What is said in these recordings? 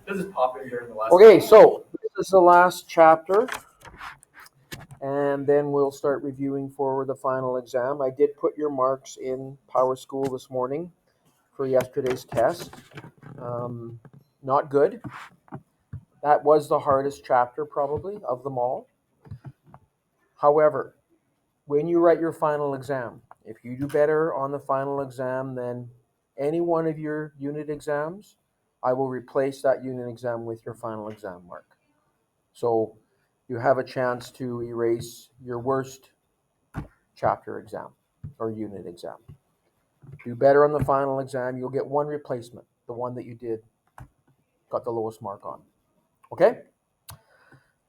This is popping during the last. Okay, so this is the last chapter, and then we'll start reviewing for the final exam. I did put your marks in Power School this morning for yesterday's test. Not good. That was the hardest chapter, probably, of them all. However, when you write your final exam, if you do better on the final exam than any one of your unit exams, I will replace that unit exam with your final exam mark. So you have a chance to erase your worst chapter exam or unit exam. Do better on the final exam, you'll get one replacement, the one that you got the lowest mark on. Okay?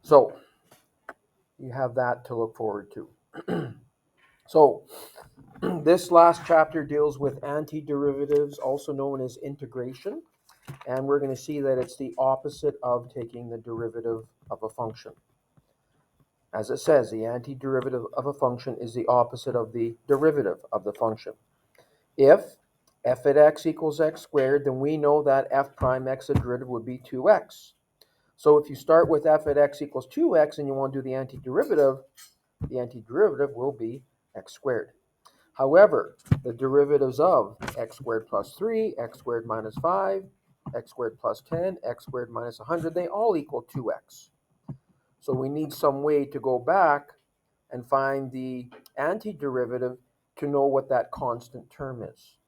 So you have that to look forward to. So this last chapter deals with antiderivatives, also known as integration, and we're going to see that it's the opposite of taking the derivative of a function. As it says, the antiderivative of a function is the opposite of the derivative of the function. If f at x equals x squared, then we know that f prime x, the derivative, would be 2x. So if you start with f at x equals 2x and you want to do the antiderivative will be x squared. However, the derivatives of x squared plus 3, x squared minus 5, x squared plus 10, x squared minus 100, they all equal 2x. So we need some way to go back and find the antiderivative to know what that constant term is.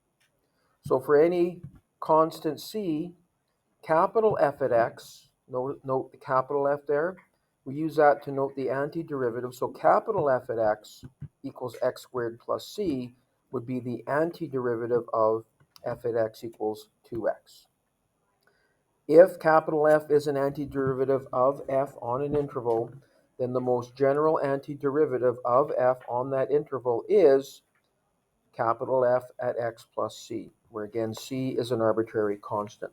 So for any constant c, capital F at x, note the capital F there, we use that to note the antiderivative. So capital F at x equals x squared plus c would be the antiderivative of f at x equals 2x. If capital F is an antiderivative of f on an interval, then the most general antiderivative of f on that interval is capital F at x plus c, where again c is an arbitrary constant.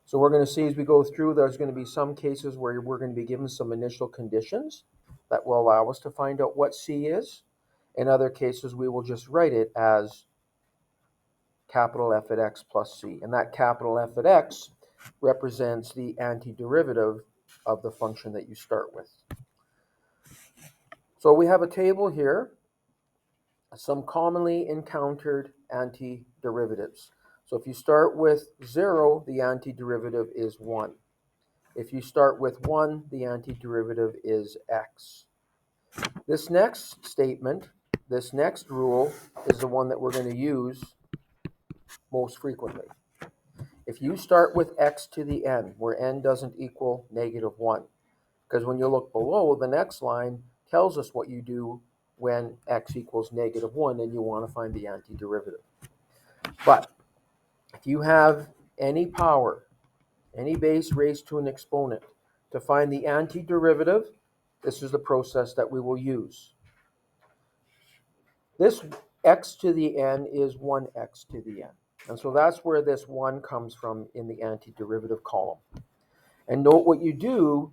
So we're going to see as we go through, there's going to be some cases where we're going to be given some initial conditions that will allow us to find out what c is. In other cases, we will just write it as capital F at x plus c. And that capital F at x represents the antiderivative of the function that you start with. So we have a table here, some commonly encountered antiderivatives. So if you start with 0, the antiderivative is 1. If you start with 1, the antiderivative is x. This next statement, this next rule, is the one that we're going to use most frequently. If you start with x to the n, where n doesn't equal negative 1, because when you look below, the next line tells us what you do when x equals negative 1 and you want to find the antiderivative. But if you have any power, any base raised to an exponent, to find the antiderivative, this is the process that we will use. This x to the n is 1x to the n. And so that's where this 1 comes from in the antiderivative column. And note what you do,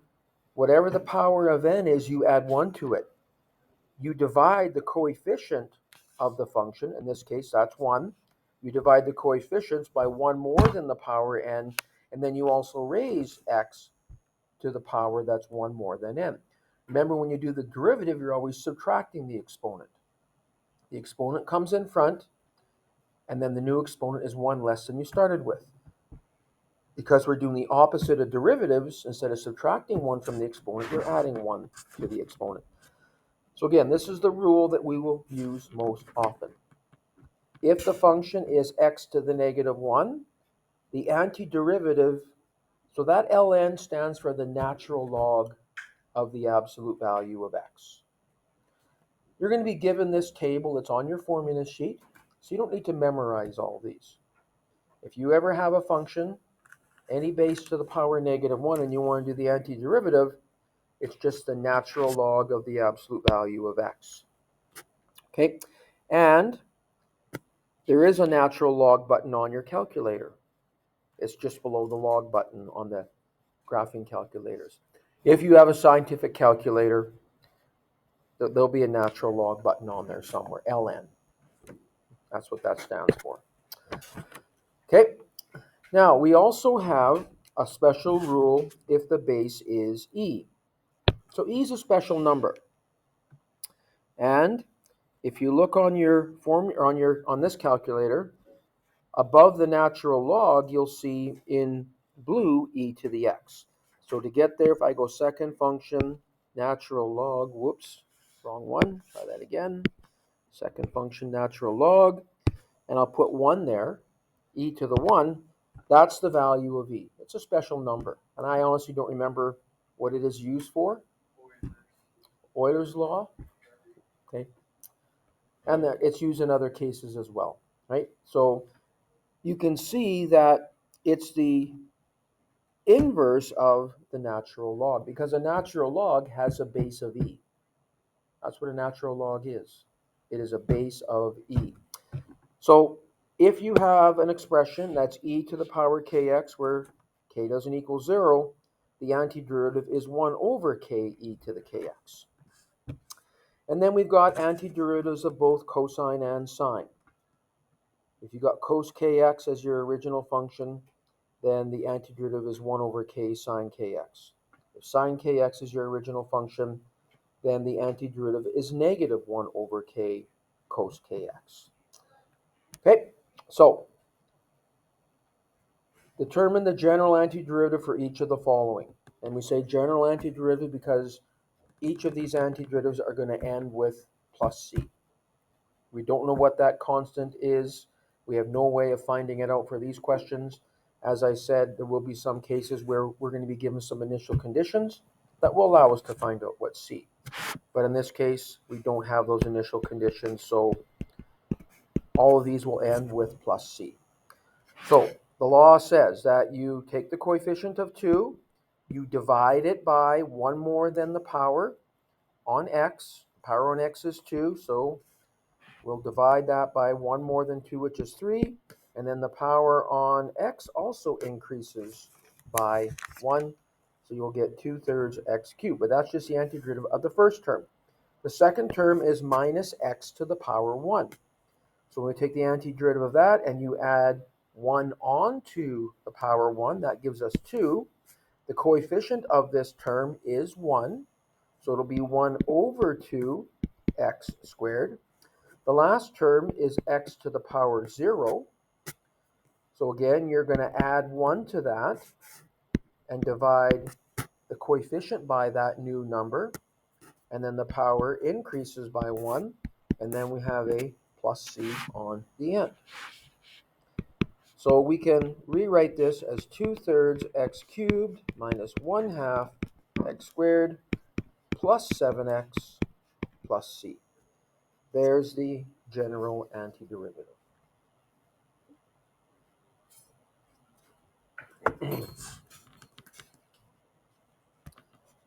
whatever the power of n is, you add 1 to it. You divide the coefficient of the function, in this case that's 1. You divide the coefficients by 1 more than the power n, and then you also raise x to the power that's 1 more than n. Remember, when you do the derivative, you're always subtracting the exponent. The exponent comes in front, and then the new exponent is 1 less than you started with. Because we're doing the opposite of derivatives, instead of subtracting 1 from the exponent, we're adding 1 to the exponent. So again, this is the rule that we will use most often. If the function is x to the negative 1, the antiderivative, so that ln stands for the natural log of the absolute value of x. You're going to be given this table. It's on your formula sheet, so you don't need to memorize all these. If you ever have a function, any base to the power negative 1, and you want to do the antiderivative, it's just the natural log of the absolute value of x. Okay, and there is a natural log button on your calculator. It's just below the log button on the graphing calculators. If you have a scientific calculator, there'll be a natural log button on there somewhere, ln. That's what that stands for. Okay, now we also have a special rule if the base is e. So e is a special number. And if you look on your form on this calculator, above the natural log, you'll see in blue e to the x. So to get there, if I go second function, natural log, whoops, wrong one, try that again. Second function, natural log, and I'll put 1 there, e to the 1, that's the value of e. It's a special number, and I honestly don't remember what it is used for. Euler's law, okay, and that it's used in other cases as well, right? So you can see that it's the inverse of the natural log, because a natural log has a base of e. That's what a natural log is. It is a base of e. So if you have an expression that's e to the power kx where k doesn't equal 0, the antiderivative is 1 over k e to the kx. And then we've got antiderivatives of both cosine and sine. If you got cos kx as your original function, then the antiderivative is 1 over k sine kx. If sine kx is your original function, then the antiderivative is negative 1 over k cos kx. Okay, so determine the general antiderivative for each of the following. And we say general antiderivative because each of these antiderivatives are going to end with plus c. We don't know what that constant is. We have no way of finding it out for these questions. As I said, there will be some cases where we're going to be given some initial conditions that will allow us to find out what's c. But in this case, we don't have those initial conditions, so all of these will end with plus c. So the law says that you take the coefficient of 2, you divide it by 1 more than the power on x. Power on x is 2, so we'll divide that by 1 more than 2, which is 3. And then the power on x also increases by 1, so you'll get 2/3 x cubed. But that's just the antiderivative of the first term. The second term is minus x to the power 1. So when we take the antiderivative of that and you add 1 onto the power 1, that gives us 2. The coefficient of this term is 1, so it'll be 1 over 2 x squared. The last term is x to the power 0. So again, you're going to add 1 to that and divide the coefficient by that new number. And then the power increases by 1. And then we have a plus c on the end. So we can rewrite this as 2/3 x cubed minus 1/2 x squared plus 7x plus c. There's the general antiderivative.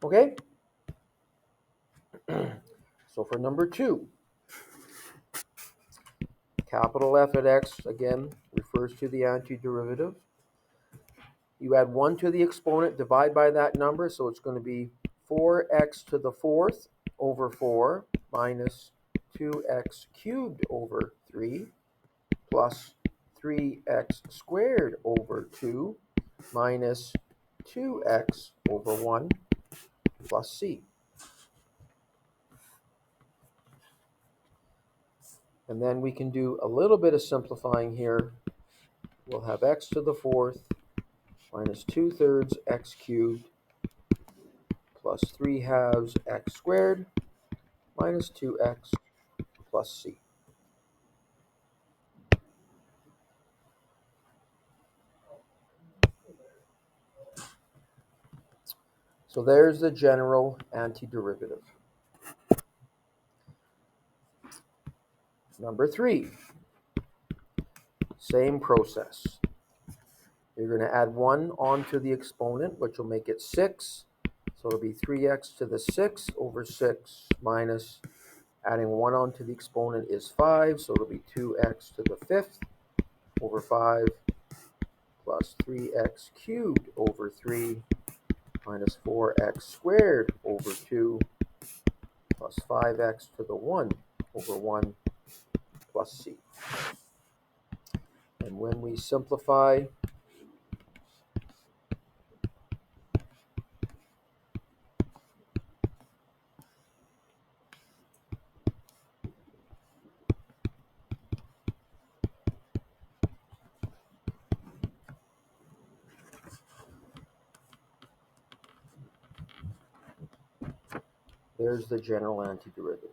Okay? So for number 2, capital F at x, again, refers to the antiderivative. You add 1 to the exponent, divide by that number, so it's going to be 4x to the 4th over 4 minus 2x cubed over 3 plus 3x squared over 2 minus 2x over 1 plus c. And then we can do a little bit of simplifying here. We'll have x to the 4th minus 2/3 x cubed plus 3/2 x squared minus 2x plus c. So there's the general antiderivative. Number 3, same process. You're going to add 1 onto the exponent, which will make it 6. So it'll be 3x to the 6 over 6 minus, adding 1 onto the exponent is 5, so it'll be 2x to the 5th over 5 plus 3x cubed over 3 minus 4x squared over 2 plus 5x to the 1 over 1 plus c. And when we simplify There's the general antiderivative.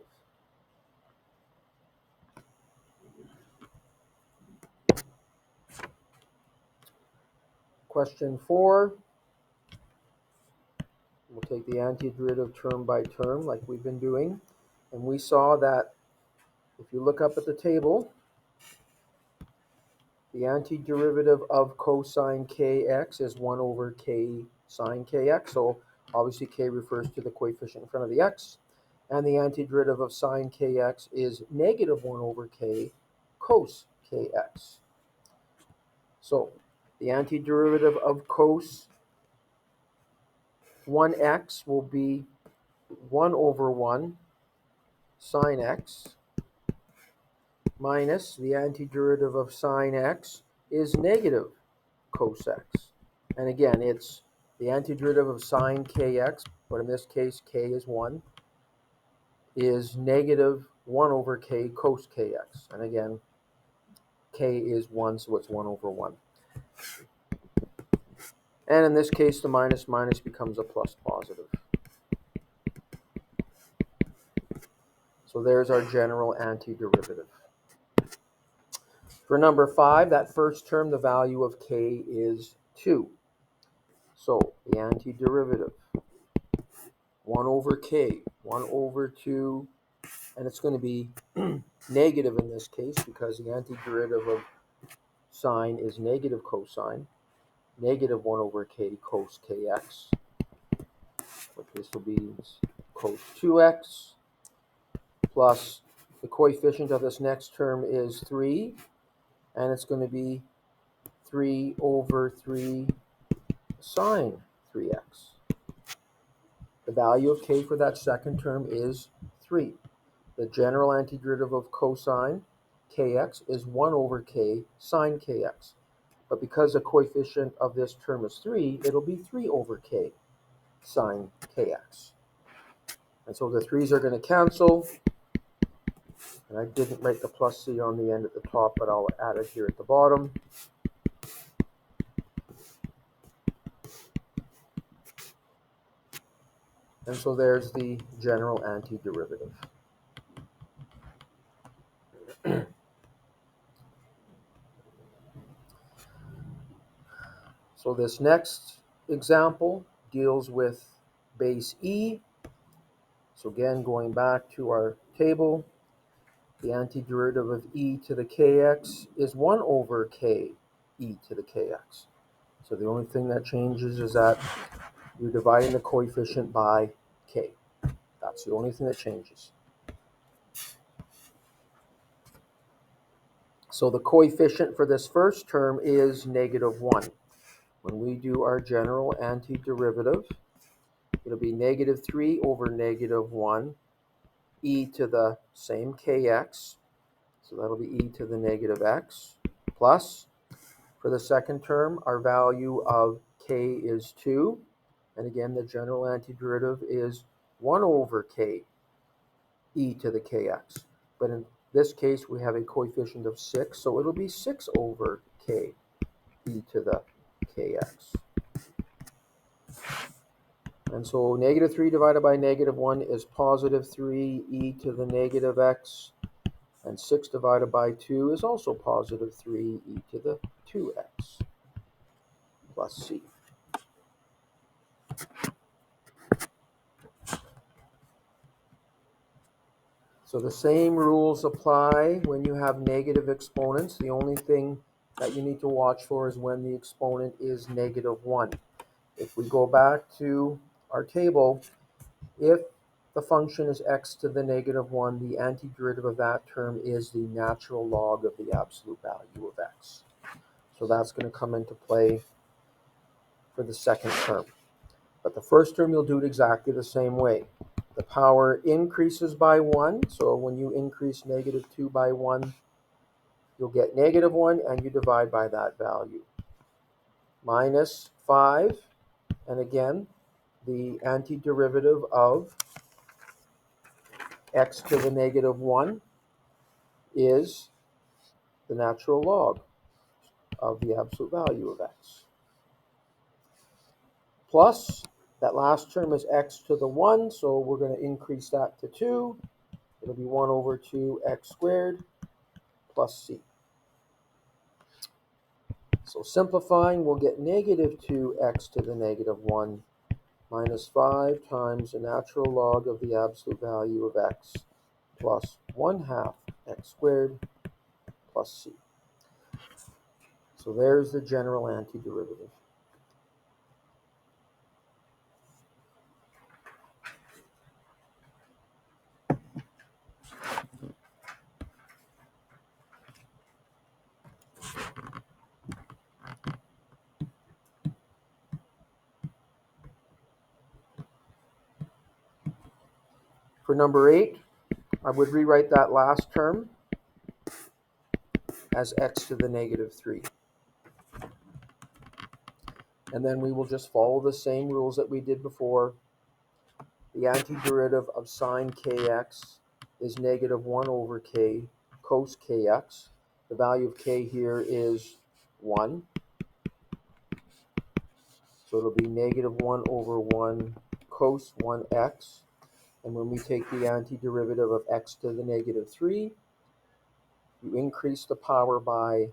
Question 4, we'll take the antiderivative term by term like we've been doing. And we saw that if you look up at the table, the antiderivative of cosine kx is 1 over k sine kx. So obviously k refers to the coefficient in front of the x. And the antiderivative of sine kx is negative 1 over k cos kx. So the antiderivative of cos 1x will be 1 over 1 sine x minus the antiderivative of sine x is negative cos x. And again, it's the antiderivative of sine kx, but in this case k is 1, is negative 1 over k cos kx. And again, k is 1, so it's 1 over 1. And in this case, the minus minus becomes a plus positive. So there's our general antiderivative. For number 5, that first term, the value of k is 2. So the antiderivative, 1 over k, 1 over 2, and it's going to be negative in this case because the antiderivative of sine is negative cosine, negative 1 over k cos kx. But this will be cos 2x plus the coefficient of this next term is 3, and it's going to be 3 over 3 sine 3x. The value of k for that second term is 3. The general antiderivative of cosine kx is 1 over k sine kx. But because the coefficient of this term is 3, it'll be 3 over k sine kx. And so the 3's are going to cancel. And I didn't write the plus c on the end at the top, but I'll add it here at the bottom. And so there's the general antiderivative. So this next example deals with base e. So again, going back to our table, the antiderivative of e to the kx is 1 over k e to the kx. So the only thing that changes is that you're dividing the coefficient by k. That's the only thing that changes. So the coefficient for this first term is negative 1. When we do our general antiderivative, it'll be negative 3 over negative 1 e to the same kx. So that'll be e to the negative x plus, for the second term, our value of k is 2. And again, the general antiderivative is 1 over k e to the kx. But in this case, we have a coefficient of 6, so it'll be 6 over k e to the kx. And so negative 3 divided by negative 1 is positive 3 e to the negative x. And 6 divided by 2 is also positive 3 e to the 2x plus c. So the same rules apply when you have negative exponents. The only thing that you need to watch for is when the exponent is negative 1. If we go back to our table, if the function is x to the negative 1, the antiderivative of that term is the natural log of the absolute value of x. So that's going to come into play for the second term. But the first term, you'll do it exactly the same way. The power increases by 1, so when you increase negative 2 by 1, you'll get negative 1, and you divide by that value. Minus 5, and again, the antiderivative of x to the negative 1 is the natural log of the absolute value of x. Plus, That last term is x to the 1, so we're going to increase that to 2. It'll be 1 over 2x squared plus c. So simplifying, we'll get negative 2x to the negative 1 minus 5 times the natural log of the absolute value of x plus 1/2 x squared plus c. So there's the general antiderivative. For number 8, I would rewrite that last term as x to the negative 3. And then we will just follow the same rules that we did before. The antiderivative of sine kx is negative 1 over k cos kx. The value of k here is 1. So it'll be negative 1 over 1 cos 1x. And when we take the antiderivative of x to the negative 3, you increase the power by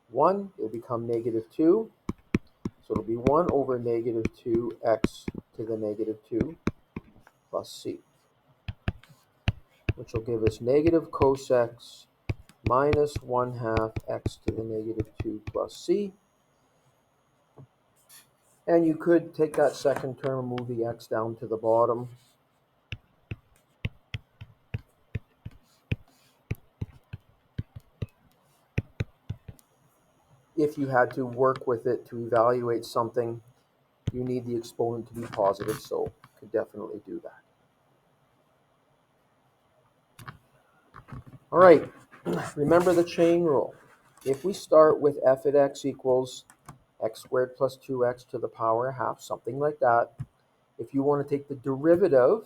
1, it'll become negative 2. So it'll be 1 over negative 2x to the negative 2 plus c, which will give us negative cos x minus 1/2 x to the negative 2 plus c. And you could take that second term and move the x down to the bottom. If you had to work with it to evaluate something, you need the exponent to be positive, so you could definitely do that. All right, remember the chain rule. If we start with f at x equals x squared plus 2x to the power of half, something like that, if you want to take the derivative,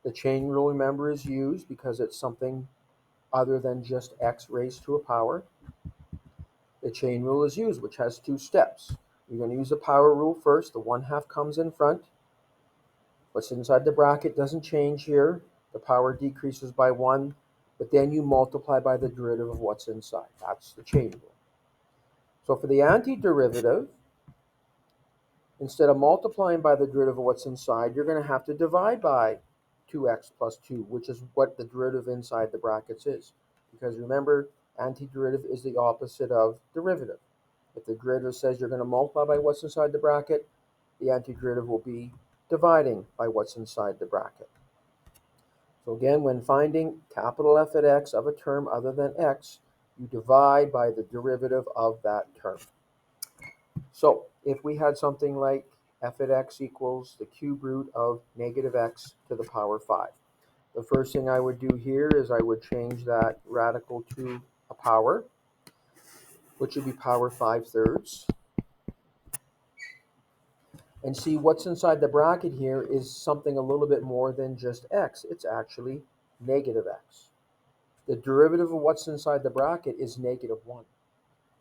the chain rule, remember, is used because it's something other than just x raised to a power. The chain rule is used, which has 2 steps. You're going to use the power rule first. The 1/2 comes in front. What's inside the bracket doesn't change here. The power decreases by 1, but then you multiply by the derivative of what's inside. That's the chain rule. So for the antiderivative, instead of multiplying by the derivative of what's inside, you're going to have to divide by 2x plus 2, which is what the derivative inside the brackets is. Because remember, antiderivative is the opposite of derivative. If the derivative says you're going to multiply by what's inside the bracket, the antiderivative will be dividing by what's inside the bracket. So again, when finding capital F at x of a term other than x, you divide by the derivative of that term. So if we had something like f at x equals the cube root of negative x to the power 5, the first thing I would do here is I would change that radical to a power, which would be power 5/3. And see, what's inside the bracket here is something a little bit more than just x. It's actually negative x. The derivative of what's inside the bracket is negative 1.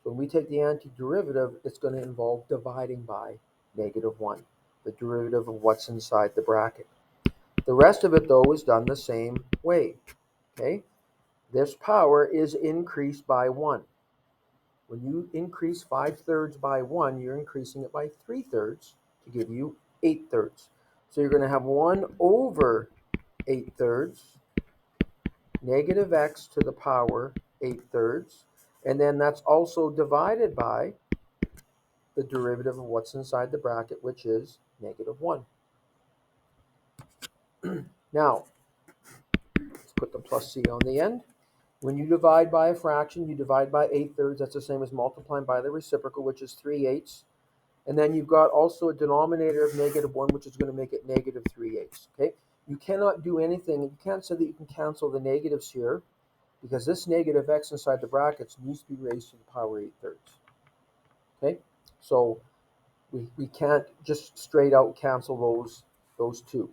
So when we take the antiderivative, it's going to involve dividing by negative 1, the derivative of what's inside the bracket. The rest of it, though, is done the same way. Okay? This power is increased by 1. When you increase 5/3 by 1, you're increasing it by 3/3 to give you 8/3. So you're going to have 1 over 8/3 negative x to the power 8/3, and then that's also divided by the derivative of what's inside the bracket, which is negative 1. Now, let's put the plus c on the end. When you divide by a fraction, you divide by 8/3. That's the same as multiplying by the reciprocal, which is 3/8. And then you've got also a denominator of negative 1, which is going to make it negative 3/8. Okay? You cannot do anything. You can't say that you can cancel the negatives here, because this negative x inside the brackets needs to be raised to the power 8/3. Okay? So we can't just straight out cancel those two.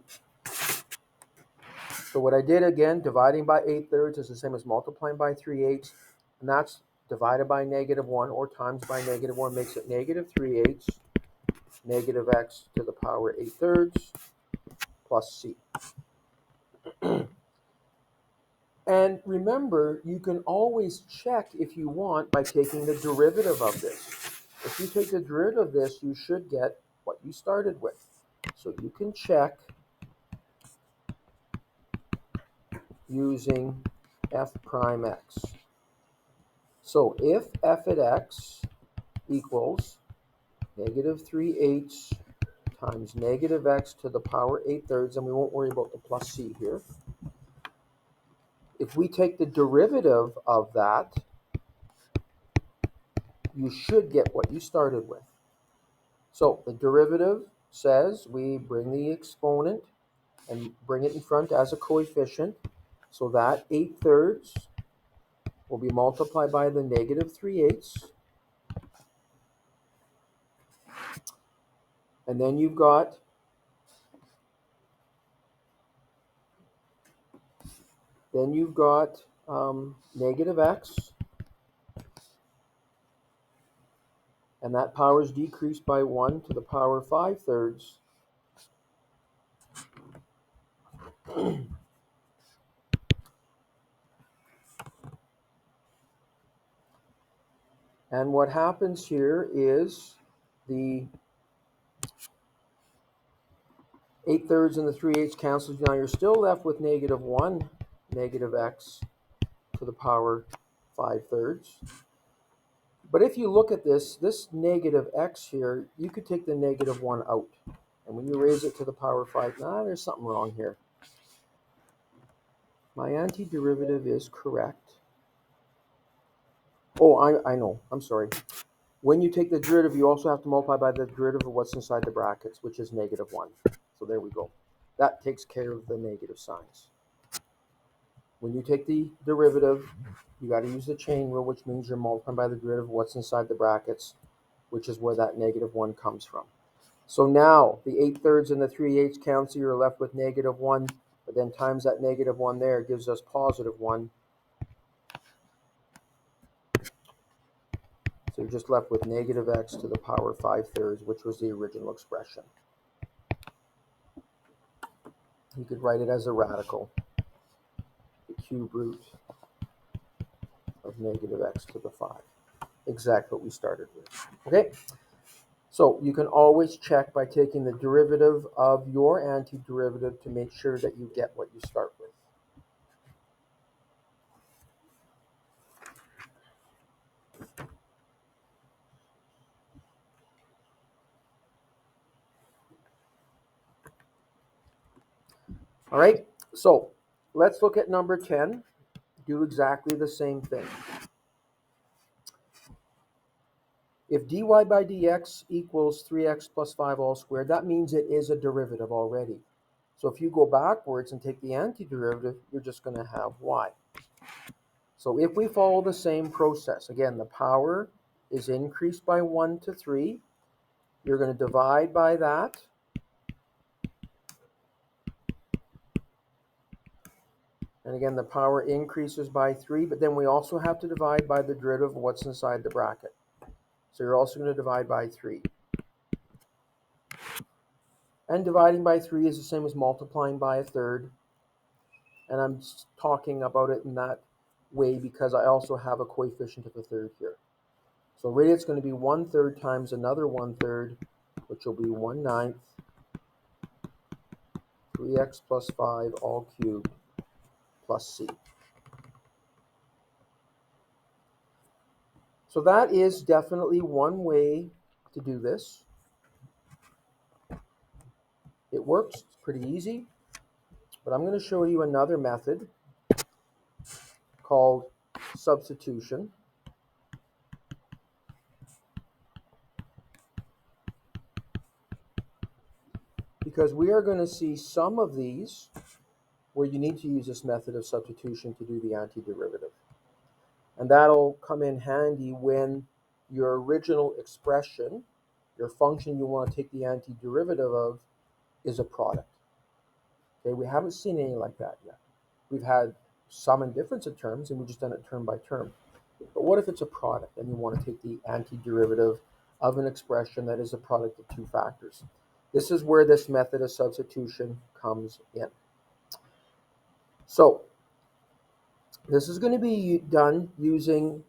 So what I did, again, dividing by 8/3 is the same as multiplying by 3/8, and that's divided by negative 1 or times by negative 1 makes it negative 3/8. negative x to the power 8/3 plus c. And remember, you can always check if you want by taking the derivative of this. If you take the derivative of this, you should get what you started with. So you can check using f prime x. So if f at x equals negative 3/8 times negative x to the power 8/3, and we won't worry about the plus c here. If we take the derivative of that, you should get what you started with. So the derivative says we bring the exponent and bring it in front as a coefficient. So that 8/3 will be multiplied by the negative 3/8. And then you've got negative x, and that power is decreased by 1 to the power 5/3. And what happens here is the 8/3 and the 3/8 cancels. Now you're still left with negative 1 negative x to the power 5/3. But if you look at this negative x here, you could take the negative 1 out. And when you raise it to the power 5, there's something wrong here. My antiderivative is correct. Oh, I know. I'm sorry. When you take the derivative, you also have to multiply by the derivative of what's inside the brackets, which is negative 1. So there we go. That takes care of the negative signs. When you take the derivative, you got to use the chain rule, which means you're multiplying by the derivative of what's inside the brackets, which is where that negative 1 comes from. So now the 8/3 and the 3/8 cancel, you're left with negative 1, but then times that negative 1 there gives us positive 1. So you're just left with negative x to the power 5/3, which was the original expression. You could write it as a radical, the cube root of negative x to the 5. Exactly what we started with. Okay? So you can always check by taking the derivative of your antiderivative to make sure that you get what you start with. All right, so let's look at number 10. Do exactly the same thing. If dy by dx equals 3x plus 5 all squared, that means it is a derivative already. So if you go backwards and take the antiderivative, you're just going to have y. So if we follow the same process, again, the power is increased by 1 to 3. You're going to divide by that. And again, the power increases by 3, but then we also have to divide by the derivative of what's inside the bracket. So you're also going to divide by 3. And dividing by 3 is the same as multiplying by a third. And I'm talking about it in that way because I also have a coefficient of a third here. So really it's going to be 1/3 times another 1/3, which will be 1/9, 3x plus 5 all cubed plus c. So that is definitely one way to do this. It works, it's pretty easy, but I'm going to show you another method called substitution. Because we are going to see some of these where you need to use this method of substitution to do the antiderivative. And that'll come in handy when your original expression, your function you want to take the antiderivative of, is a product. Okay, we haven't seen any like that yet. We've had sum and difference of terms, and we've just done it term by term. But what if it's a product and you want to take the antiderivative of an expression that is a product of two factors. This is where this method of substitution comes in. So this is going to be done using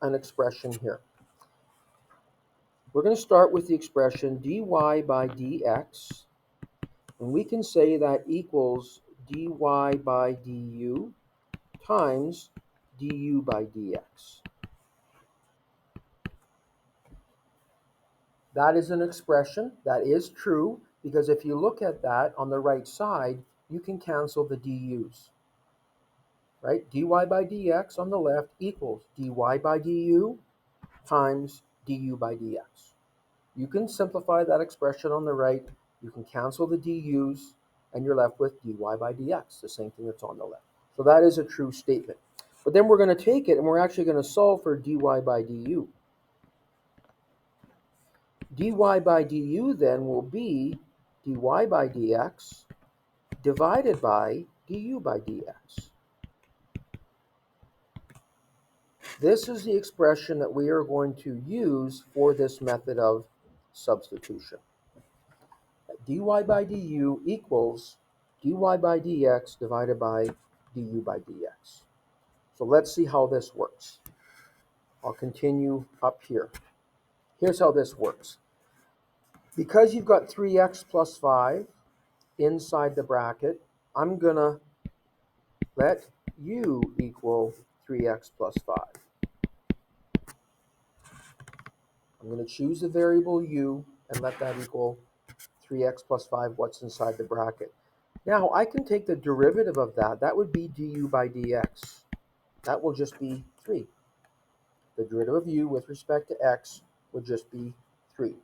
an expression here. We're going to start with the expression dy by dx, and we can say that equals dy by du times du by dx. That is an expression that is true, because if you look at that on the right side, you can cancel the du's. Right? dy by dx on the left equals dy by du times du by dx. You can simplify that expression on the right. You can cancel the du's, and you're left with dy by dx, the same thing that's on the left. So that is a true statement. But then we're going to take it, and we're actually going to solve for dy by du. dy by du then will be dy by dx divided by du by dx. This is the expression that we are going to use for this method of substitution. Dy by du equals dy by dx divided by du by dx. So let's see how this works. I'll continue up here. Here's how this works. Because you've got 3x plus 5 inside the bracket, I'm going to let u equal 3x plus 5. I'm going to choose the variable u and let that equal 3x plus 5, what's inside the bracket. Now, I can take the derivative of that. That would be du by dx. That will just be 3. The derivative of u with respect to x would just be 3.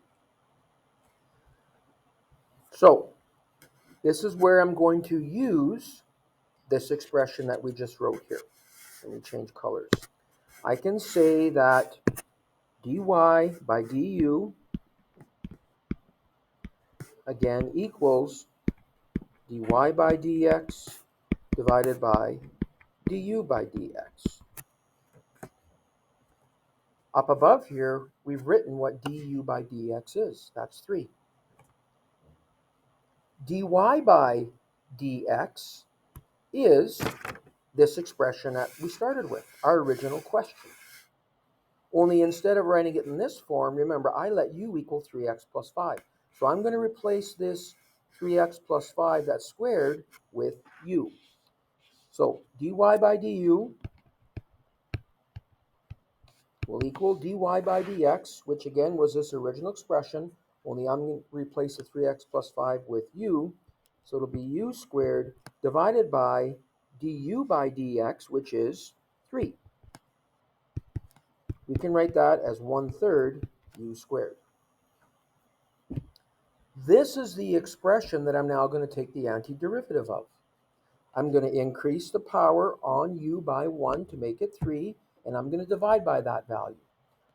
So, this is where I'm going to use this expression that we just wrote here. Let me change colors. I can say that dy by du, again, equals dy by dx divided by du by dx. Up above here, we've written what du by dx is. That's 3. Dy by dx is this expression that we started with, our original question. Only instead of writing it in this form, remember, I let u equal 3x plus 5. So I'm going to replace this 3x plus 5 that's squared with u. So dy by du will equal dy by dx, which again was this original expression, only I'm going to replace the 3x plus 5 with u. So it'll be u squared divided by du by dx, which is 3. We can write that as 1/3 u squared. This is the expression that I'm now going to take the antiderivative of. I'm going to increase the power on u by 1 to make it 3, and I'm going to divide by that value.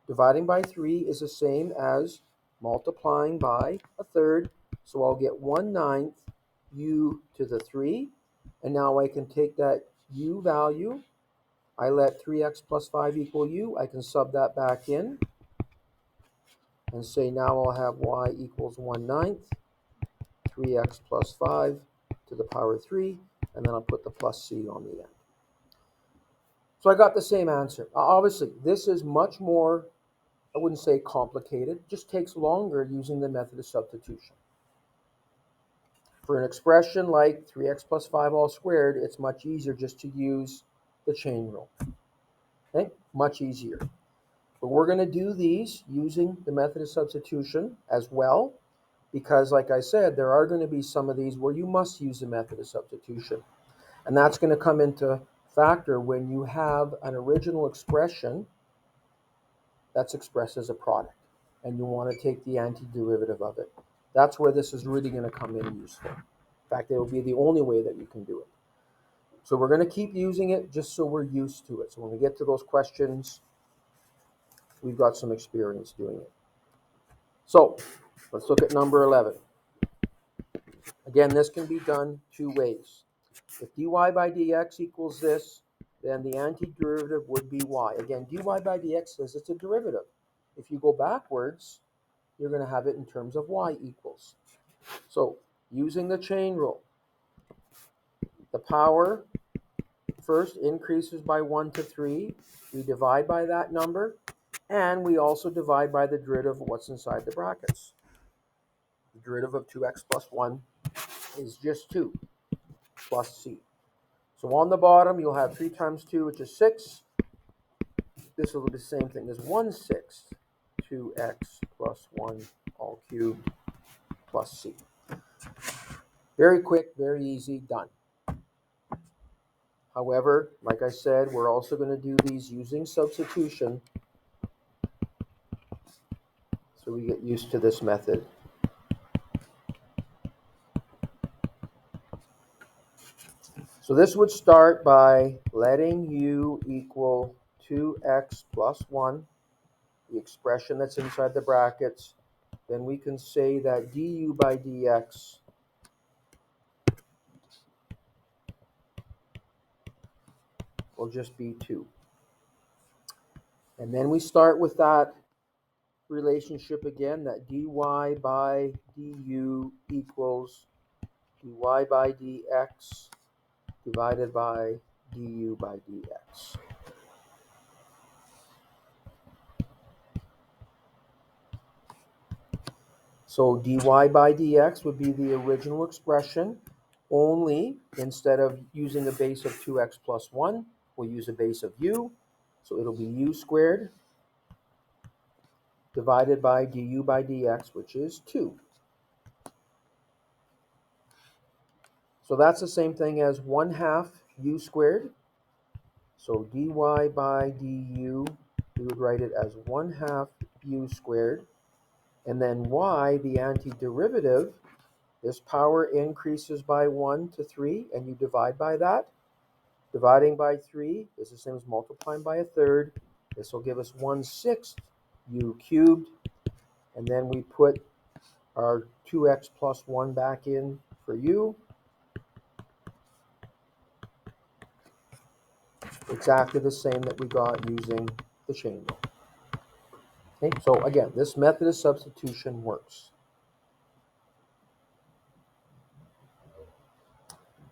Dividing by 3 is the same as multiplying by 1/3, so I'll get 1/9 u to the 3, and now I can take that u value. I let 3x plus 5 equal u. I can sub that back in and say now I'll have y equals 1/9 3x plus 5 to the power 3, and then I'll put the plus c on the end. So I got the same answer. Obviously, this is much more, I wouldn't say complicated, it just takes longer using the method of substitution. For an expression like 3x plus 5 all squared, it's much easier just to use the chain rule. Okay, much easier. But we're going to do these using the method of substitution as well, because like I said, there are going to be some of these where you must use the method of substitution. And that's going to come into factor when you have an original expression that's expressed as a product, and you want to take the antiderivative of it. That's where this is really going to come in useful. In fact, it will be the only way that you can do it. So we're going to keep using it just so we're used to it. So when we get to those questions, we've got some experience doing it. So let's look at number 11. Again, this can be done two ways. If dy by dx equals this, then the antiderivative would be y. Again, dy by dx says it's a derivative. if you go backwards, you're going to have it in terms of y equals. So using the chain rule, the power first increases by 1 to 3. We divide by that number, and we also divide by the derivative of what's inside the brackets. The derivative of 2x plus 1 is just 2 plus c. So on the bottom, you'll have 3 times 2, which is 6. This will be the same thing as 1/6 2x plus 1 all cubed plus c. Very quick, very easy, done. However, like I said, we're also going to do these using substitution, so we get used to this method. So this would start by letting u equal 2x plus 1, the expression that's inside the brackets. Then we can say that du by dx will just be 2. And then we start with that relationship again, that dy by du equals dy by dx divided by du by dx. So dy by dx would be the original expression, only instead of using a base of 2x plus 1, we'll use a base of u. So it'll be u squared divided by du by dx, which is 2. So that's the same thing as 1/2 u squared. So dy by du, we would write it as 1/2 u squared. And then y, the antiderivative, this power increases by 1 to 3, and you divide by that. Dividing by 3 is the same as multiplying by a third. This will give us 1/6 u cubed. And then we put our 2x plus 1 back in for u. Exactly the same that we got using the chain rule. Okay, so again, this method of substitution works.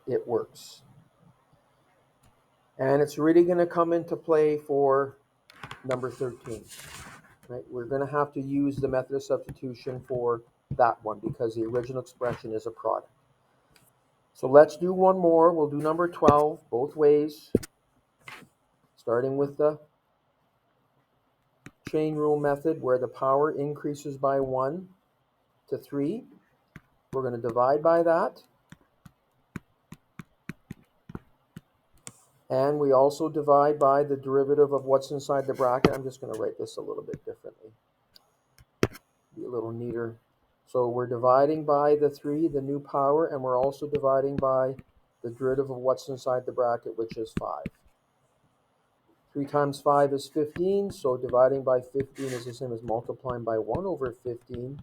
It works. And it's really going to come into play for number 13. Right? We're going to have to use the method of substitution for that one because the original expression is a product. So let's do one more. We'll do number 12 both ways, starting with the chain rule method where the power increases by 1 to 3. We're going to divide by that. And we also divide by the derivative of what's inside the bracket. I'm just going to write this a little bit differently. Be a little neater. So we're dividing by the 3, the new power, and we're also dividing by the derivative of what's inside the bracket, which is 5. 3 times 5 is 15, so dividing by 15 is the same as multiplying by 1 over 15.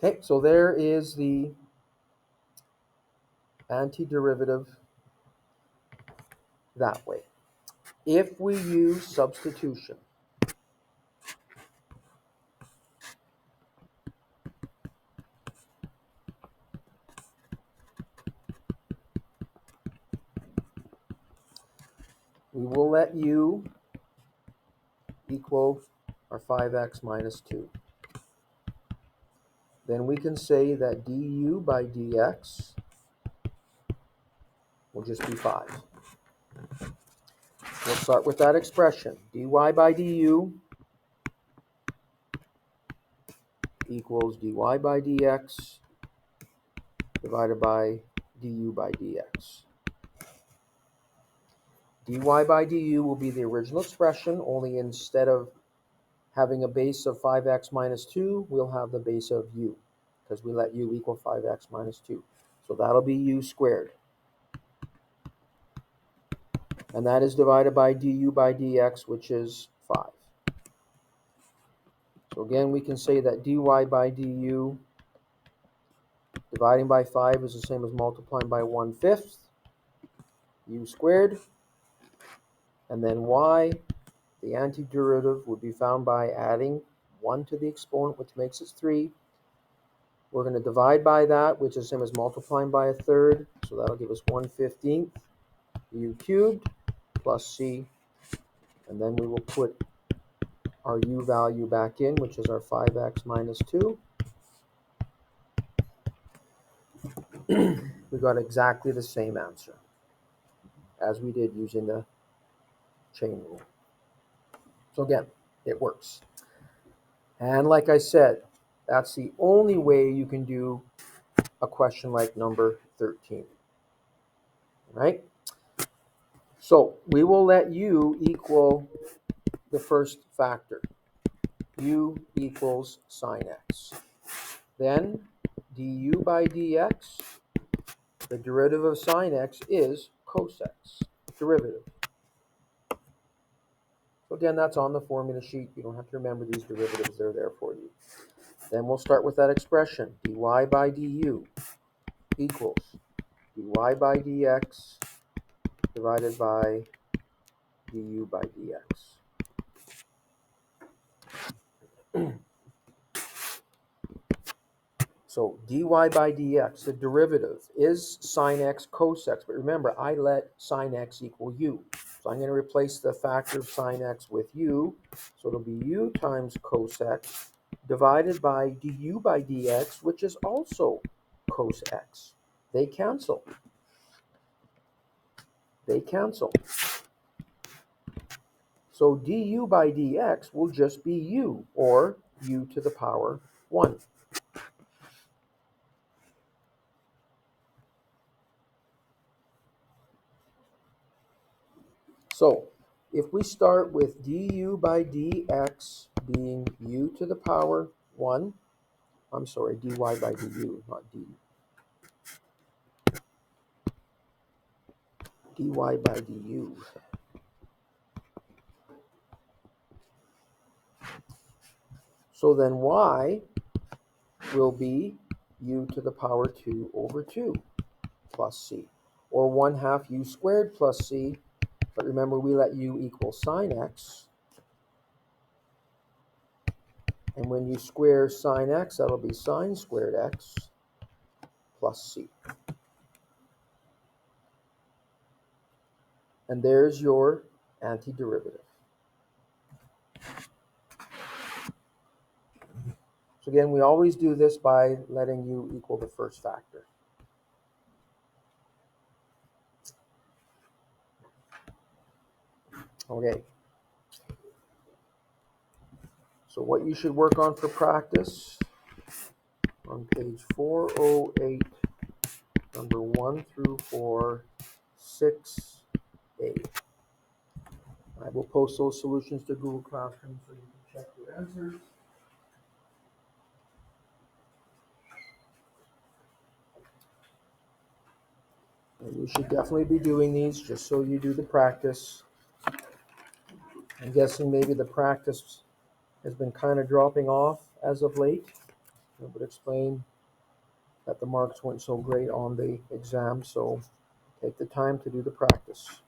Okay, so there is the antiderivative that way. If we use substitution, we will let u equal our 5x minus 2. Then we can say that du by dx will just be 5. We'll start with that expression. dy by du equals dy by dx divided by du by dx. dy by du will be the original expression, only instead of having a base of 5x minus 2, we'll have the base of u, because we let u equal 5x minus 2. So that'll be u squared. and that is divided by du by dx, which is 5. So again, we can say that dy by du dividing by 5 is the same as multiplying by 1/5 u squared, and then y, the antiderivative, would be found by adding 1 to the exponent, which makes it 3. We're going to divide by that, which is the same as multiplying by a third, so that'll give us 1/15 u cubed plus c, and then we will put our u value back in, which is our 5x minus 2. We got exactly the same answer as we did using the chain rule. So again, it works. And like I said, that's the only way you can do a question like number 13. Right? So we will let u equal the first factor. U equals sine x. Then du by dx, the derivative of sine x is cos x, derivative. So again, that's on the formula sheet. You don't have to remember these derivatives. They're there for you. Then we'll start with that expression. Dy by du equals dy by dx divided by du by dx. So dy by dx, the derivative, is sine x cos x. But remember, I let sine x equal u. So I'm going to replace the factor of sine x with u. So it'll be u times cos x divided by du by dx, which is also cos x. They cancel. They cancel. So du by dx will just be u, or u to the power 1. So if we start with du by dx being u to the power 1, I'm sorry, dy by du, not d. dy by du. So then y will be u to the power 2 over 2 plus c, or 1/2 u squared plus c. But remember, we let u equal sine x. And when you square sine x, that'll be sine squared x plus c. And there's your antiderivative. So again, we always do this by letting u equal the first factor. Okay. So what you should work on for practice on page 408, number 1 through 4, 6a. I will post those solutions to Google Classroom so you can check your answers. And you should definitely be doing these just so you do the practice. I'm guessing maybe the practice has been kind of dropping off as of late. That would explain that the marks weren't so great on the exam, so take the time to do the practice.